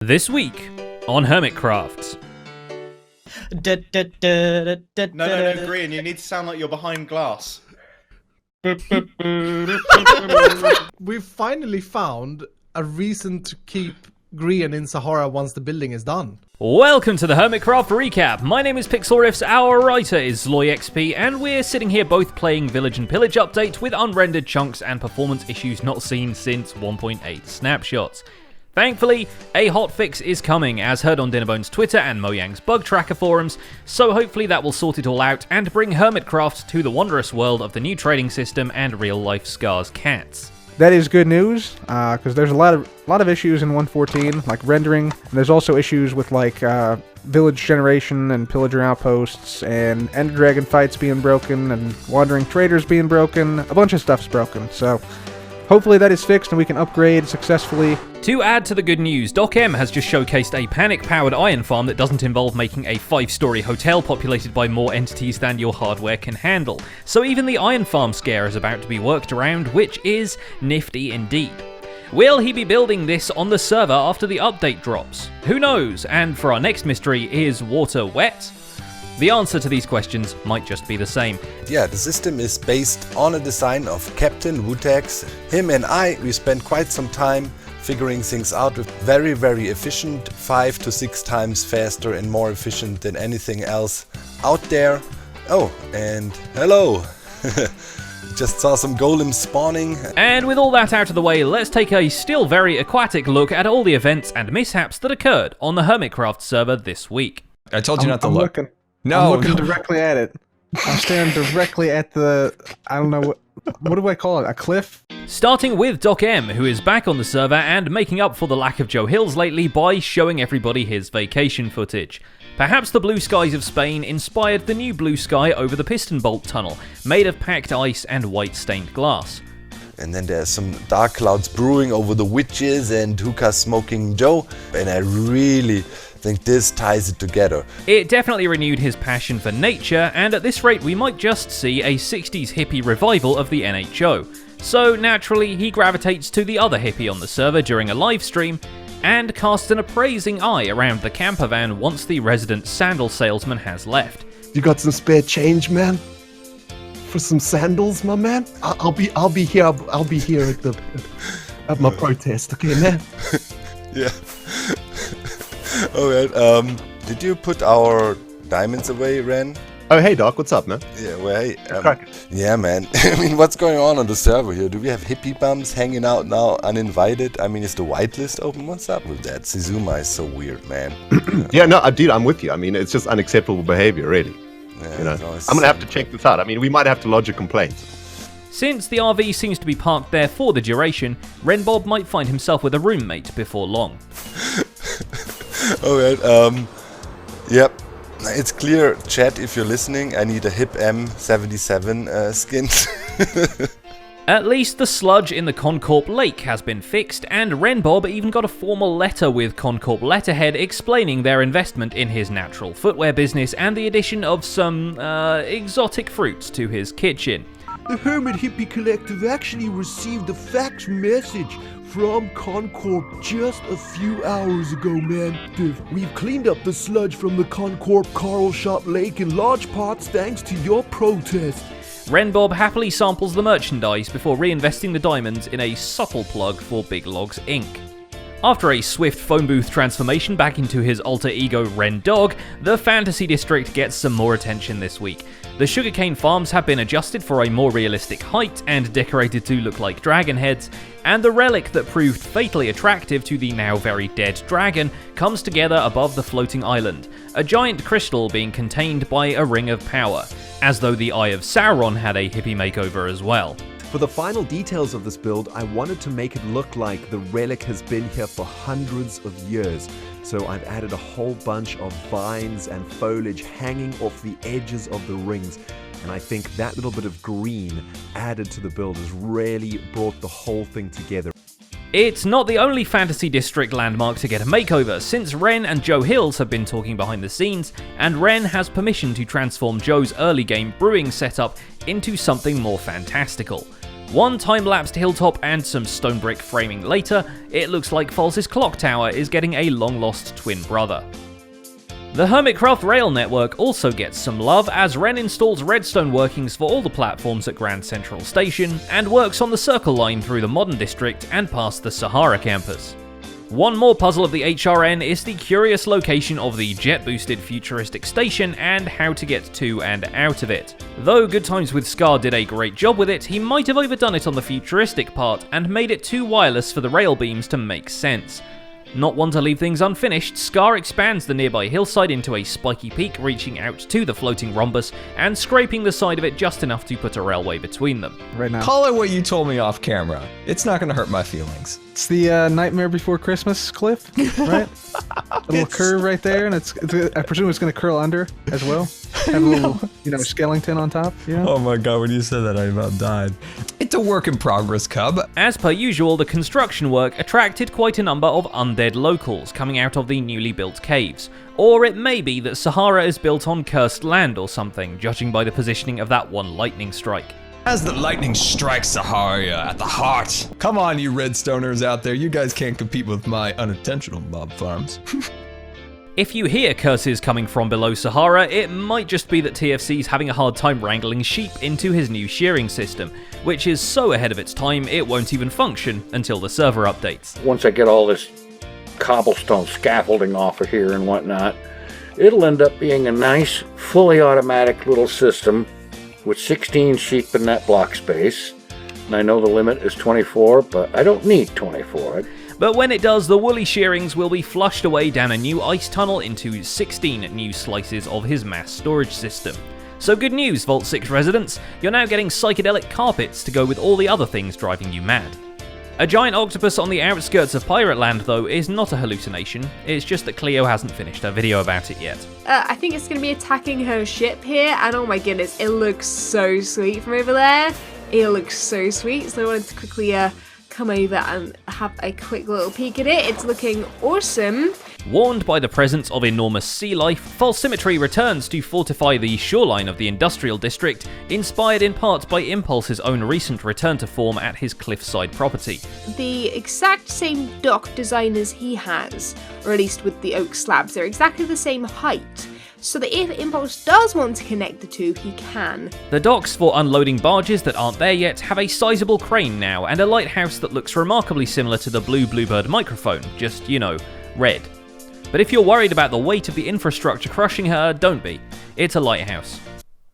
This week on Hermitcraft. No, Grian, you need to sound like you're behind glass. We've finally found a reason to keep Grian in Sahara once the building is done. Welcome to the Hermitcraft Recap. My name is Pixelriffs, our writer is ZloyXP, and we're sitting here both playing Village and Pillage Update with unrendered chunks and performance issues not seen since 1.8 snapshots. Thankfully, a hotfix is coming, as heard on Dinnerbone's Twitter and Mojang's Bug Tracker forums, so hopefully that will sort it all out and bring Hermitcraft to the wondrous world of the new trading system and real-life Scars cats. That is good news, because there's a lot of issues in 1.14, like rendering, and there's also issues with like village generation and pillager outposts, and Ender Dragon fights being broken, and wandering traders being broken. A bunch of stuff's broken, so hopefully that is fixed and we can upgrade successfully. To add to the good news, Doc M has just showcased a panic-powered iron farm that doesn't involve making a 5-story hotel populated by more entities than your hardware can handle. So even the iron farm scare is about to be worked around, which is nifty indeed. Will he be building this on the server after the update drops? Who knows? And for our next mystery, is water wet? The answer to these questions might just be the same. Yeah, the system is based on a design of Captain Wutex. Him and we spent quite some time figuring things out with very efficient, 5 to 6 times faster and more efficient than anything else out there. Oh, and hello! Just saw some golems spawning. And with all that out of the way, let's take a still very aquatic look at all the events and mishaps that occurred on the Hermitcraft server this week. I told you not to I'm look. I'm looking directly at it. I'm staring directly at the, I don't know, what do I call it, a cliff? Starting with Doc M, who is back on the server and making up for the lack of Joe Hills lately by showing everybody his vacation footage. Perhaps the blue skies of Spain inspired the new blue sky over the piston bolt tunnel, made of packed ice and white stained glass. And then there's some dark clouds brewing over the witches and hookah smoking Joe. And I really think this ties it together. It definitely renewed his passion for nature, and at this rate we might just see a 60s hippie revival of the NHO. So naturally he gravitates to the other hippie on the server during a live stream, and casts an appraising eye around the camper van once the resident sandal salesman has left. You got some spare change, man? For some sandals, my man? I'll be here. I'll be here at my protest, okay, man? Yeah. Alright, did you put our diamonds away, Ren? Oh, hey, Doc, what's up, man? Yeah, well, hey, Cracking. yeah, man. I mean, what's going on the server here? Do we have hippie bums hanging out now, uninvited? I mean, is the whitelist open? What's up with that? Suzuma is so weird, man. Yeah, no, dude, I'm with you. I mean, it's just unacceptable behavior, really. Yeah, You know, no, it's I'm gonna have to check this out. I mean, we might have to lodge a complaint. Since the RV seems to be parked there for the duration, Renbob might find himself with a roommate before long. Alright, yep. It's clear, chat, if you're listening, I need a Hip M77 skin. At least the sludge in the Concorp Lake has been fixed, and Renbob even got a formal letter with Concorp letterhead explaining their investment in his natural footwear business and the addition of some exotic fruits to his kitchen. The Hermit Hippie Collective actually received a fax message from Concorp just a few hours ago, man. We've cleaned up the sludge from the Concorp Coral Shop Lake in large parts thanks to your protest. Renbob happily samples the merchandise before reinvesting the diamonds in a subtle plug for Big Logs Inc. After a swift phone booth transformation back into his alter ego Ren Dog, the Fantasy District gets some more attention this week. The sugarcane farms have been adjusted for a more realistic height and decorated to look like dragon heads, and the relic that proved fatally attractive to the now very dead dragon comes together above the floating island, a giant crystal being contained by a ring of power, as though the Eye of Sauron had a hippie makeover as well. For the final details of this build, I wanted to make it look like the relic has been here for hundreds of years. So I've added a whole bunch of vines and foliage hanging off the edges of the rings. And I think that little bit of green added to the build has really brought the whole thing together. It's not the only Fantasy District landmark to get a makeover, since Ren and Joe Hills have been talking behind the scenes, and Ren has permission to transform Joe's early game brewing setup into something more fantastical. One time-lapsed hilltop and some stone brick framing later, it looks like False's clock tower is getting a long-lost twin brother. The Hermitcraft rail network also gets some love as Ren installs redstone workings for all the platforms at Grand Central Station and works on the Circle Line through the Modern District and past the Sahara campus. One more puzzle of the HRN is the curious location of the jet-boosted futuristic station and how to get to and out of it. Though Good Times with Scar did a great job with it, he might have overdone it on the futuristic part and made it too wireless for the rail beams to make sense. Not one to leave things unfinished, Scar expands the nearby hillside into a spiky peak reaching out to the floating rhombus and scraping the side of it just enough to put a railway between them. Right now. Call it what you told me off camera. It's not gonna hurt my feelings. It's the Nightmare Before Christmas cliff, right? A little curve right there, and it's I presume it's going to curl under as well. Have a little, skeleton on top. Yeah. Oh my god, when you said that, I about died. It's a work in progress, Cub. As per usual, the construction work attracted quite a number of undead locals coming out of the newly built caves. Or it may be that Sahara is built on cursed land or something, judging by the positioning of that one lightning strike. As the lightning strikes Sahara at the heart. Come on, you Redstoners out there, you guys can't compete with my unintentional mob farms. If you hear curses coming from below Sahara, it might just be that TFC's having a hard time wrangling sheep into his new shearing system, which is so ahead of its time it won't even function until the server updates. Once I get all this cobblestone scaffolding off of here and whatnot, it'll end up being a nice, fully automatic little system with 16 sheep in that block space. And I know the limit is 24, but I don't need 24. But when it does, the woolly shearings will be flushed away down a new ice tunnel into 16 new slices of his mass storage system. So good news, Vault 6 residents, you're now getting psychedelic carpets to go with all the other things driving you mad. A giant octopus on the outskirts of Pirate Land, though, is not a hallucination. It's just that Cleo hasn't finished her video about it yet. I think it's going to be attacking her ship here, and oh my goodness, it looks so sweet from over there. It looks so sweet, so I wanted to quickly come over and have a quick little peek at it. It's looking awesome. Warned by the presence of enormous sea life, False Symmetry returns to fortify the shoreline of the industrial district, inspired in part by Impulse's own recent return to form at his cliffside property. The exact same dock design as he has, or at least with the oak slabs, they're exactly the same height, so that if Impulse does want to connect the two, he can. The docks for unloading barges that aren't there yet have a sizable crane now, and a lighthouse that looks remarkably similar to the blue Bluebird microphone, just, red. But if you're worried about the weight of the infrastructure crushing her, don't be. It's a lighthouse.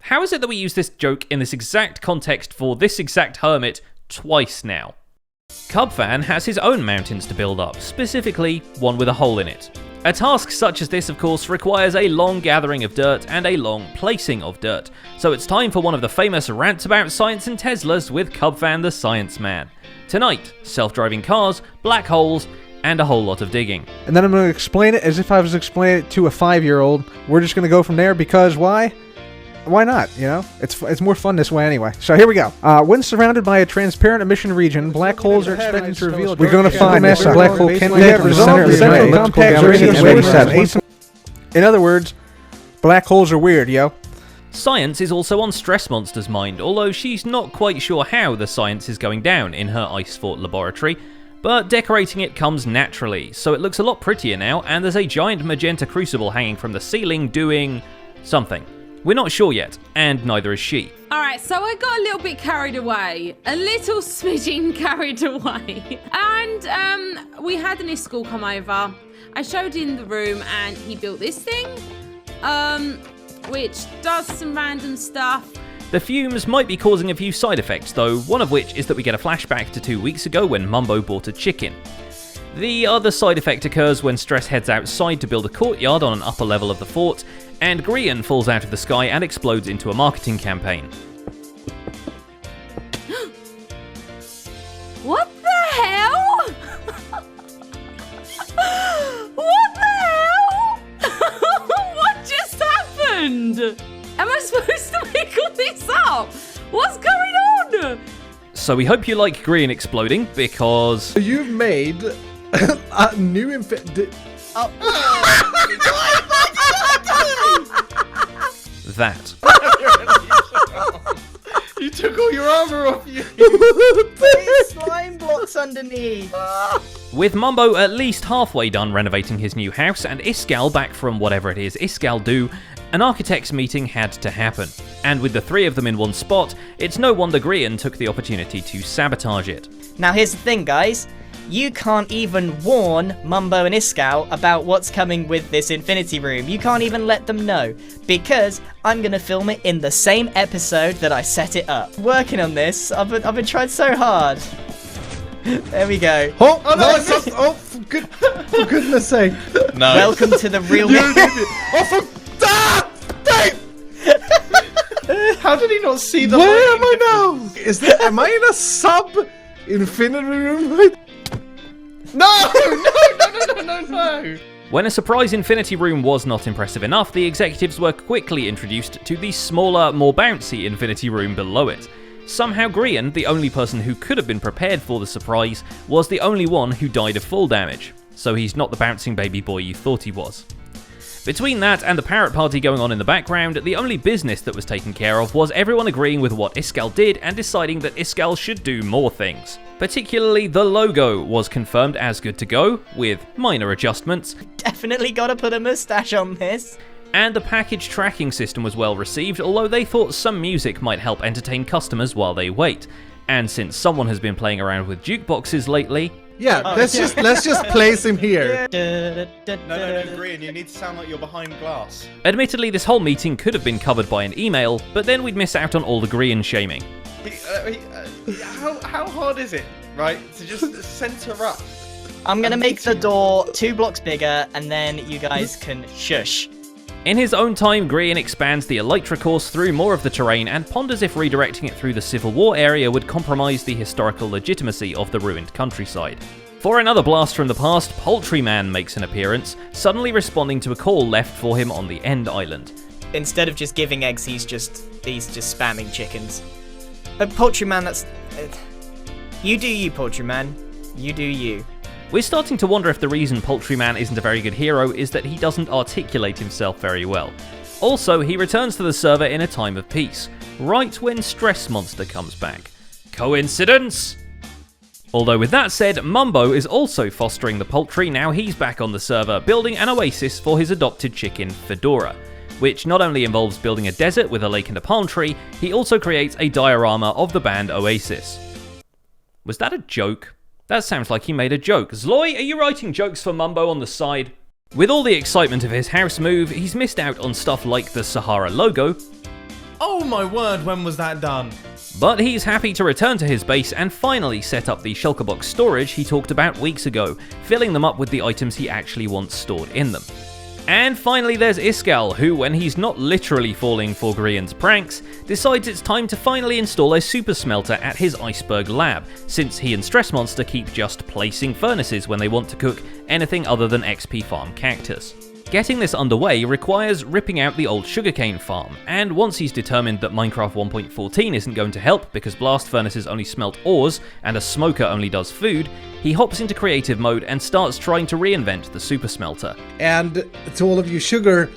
How is it that we use this joke in this exact context for this exact hermit twice now? Cubfan has his own mountains to build up, specifically one with a hole in it. A task such as this, of course, requires a long gathering of dirt and a long placing of dirt, so it's time for one of the famous rants about science and Teslas with Cubfan the Science Man. Tonight, self-driving cars, black holes, and a whole lot of digging. And then I'm going to explain it as if I was explaining it to a 5-year-old. We're just going to go from there because why? Why not? It's more fun this way anyway. So here we go. When surrounded by a transparent emission region, black holes are expected to reveal. We're going to find this black hole can't be In other words, black holes are weird, yo. Science is also on Stress Monster's mind, although she's not quite sure how the science is going down in her Ice Fort laboratory. But decorating it comes naturally, so it looks a lot prettier now, and there's a giant magenta crucible hanging from the ceiling doing something. We're not sure yet, and neither is she. Alright, so I got a little bit carried away. A little smidgen carried away. And we had an Iskall come over. I showed him the room and he built this thing, which does some random stuff. The fumes might be causing a few side effects though, one of which is that we get a flashback to 2 weeks ago when Mumbo bought a chicken. The other side effect occurs when Stress heads outside to build a courtyard on an upper level of the fort, and Grian falls out of the sky and explodes into a marketing campaign. What the hell? What the hell? What just happened? Am I supposed to make all this up? What's going on? So we hope you like Grian exploding, because... You've made a new that. You took all your armor off you. There's slime blocks underneath. With Mumbo at least halfway done renovating his new house and Iskall back from whatever it is Iskall do, an architects meeting had to happen. And with the three of them in one spot, it's no wonder Grian took the opportunity to sabotage it. Now here's the thing, guys. You can't even warn Mumbo and Iskall about what's coming with this infinity room. You can't even let them know, because I'm gonna film it in the same episode that I set it up. Working on this, I've been trying so hard. There we go. Oh no! For goodness sake! No. Welcome to the real. How did he not see the? Where am I now? Am I in a sub-infinity room? No! When a surprise infinity room was not impressive enough, the executives were quickly introduced to the smaller, more bouncy infinity room below it. Somehow Grian, the only person who could have been prepared for the surprise, was the only one who died of fall damage, so he's not the bouncing baby boy you thought he was. Between that and the parrot party going on in the background, the only business that was taken care of was everyone agreeing with what Iskall did and deciding that Iskall should do more things. Particularly the logo was confirmed as good to go, with minor adjustments. Definitely gotta put a mustache on this. And the package tracking system was well received, although they thought some music might help entertain customers while they wait. And since someone has been playing around with jukeboxes lately... Yeah, let's just place him here. No, Grian, you need to sound like you're behind glass. Admittedly, this whole meeting could have been covered by an email, but then we'd miss out on all the Grian shaming. How hard is it, right, to just center up? I'm gonna make the door 2 blocks bigger, and then you guys can shush. In his own time, Grian expands the Elytra course through more of the terrain and ponders if redirecting it through the Civil War area would compromise the historical legitimacy of the ruined countryside. For another blast from the past, Poultry Man makes an appearance, suddenly responding to a call left for him on the End Island. Instead of just giving eggs, he's just spamming chickens. Poultry Man, that's... you do you, Poultry Man. You do you. We're starting to wonder if the reason Poultry Man isn't a very good hero is that he doesn't articulate himself very well. Also, he returns to the server in a time of peace, right when Stress Monster comes back. Coincidence? Although with that said, Mumbo is also fostering the poultry now he's back on the server, building an oasis for his adopted chicken, Fedora, which not only involves building a desert with a lake and a palm tree, he also creates a diorama of the band Oasis. Was that a joke? That sounds like he made a joke. Zloy, are you writing jokes for Mumbo on the side? With all the excitement of his house move, he's missed out on stuff like the Sahara logo. Oh my word, when was that done? But he's happy to return to his base and finally set up the shulker box storage he talked about weeks ago, filling them up with the items he actually wants stored in them. And finally there's Iskall, who, when he's not literally falling for Grian's pranks, decides it's time to finally install a super smelter at his iceberg lab, since he and Stress Monster keep just placing furnaces when they want to cook anything other than XP farm cactus. Getting this underway requires ripping out the old sugarcane farm, and once he's determined that Minecraft 1.14 isn't going to help because blast furnaces only smelt ores and a smoker only does food, he hops into creative mode and starts trying to reinvent the super smelter. And to all of you sugar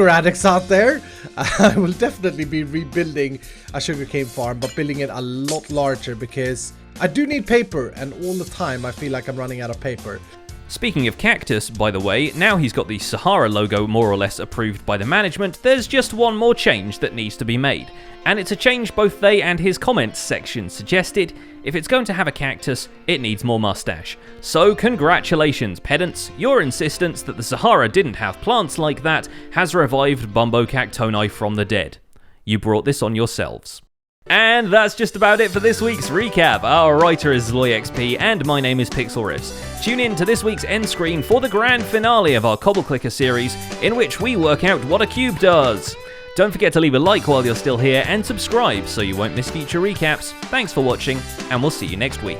addicts out there, I will definitely be rebuilding a sugarcane farm, but building it a lot larger because I do need paper, and all the time I feel like I'm running out of paper. Speaking of cactus, by the way, now he's got the Sahara logo more or less approved by the management, there's just one more change that needs to be made. And it's a change both they and his comments section suggested. If it's going to have a cactus, it needs more mustache. So congratulations, pedants, your insistence that the Sahara didn't have plants like that has revived Bumbo Cactoni from the dead. You brought this on yourselves. And that's just about it for this week's recap. Our writer is ZloyXP and my name is Pixel Riffs. Tune in to this week's end screen for the grand finale of our Cobble Clicker series, in which we work out what a cube does. Don't forget to leave a like while you're still here and subscribe so you won't miss future recaps. Thanks for watching, and we'll see you next week.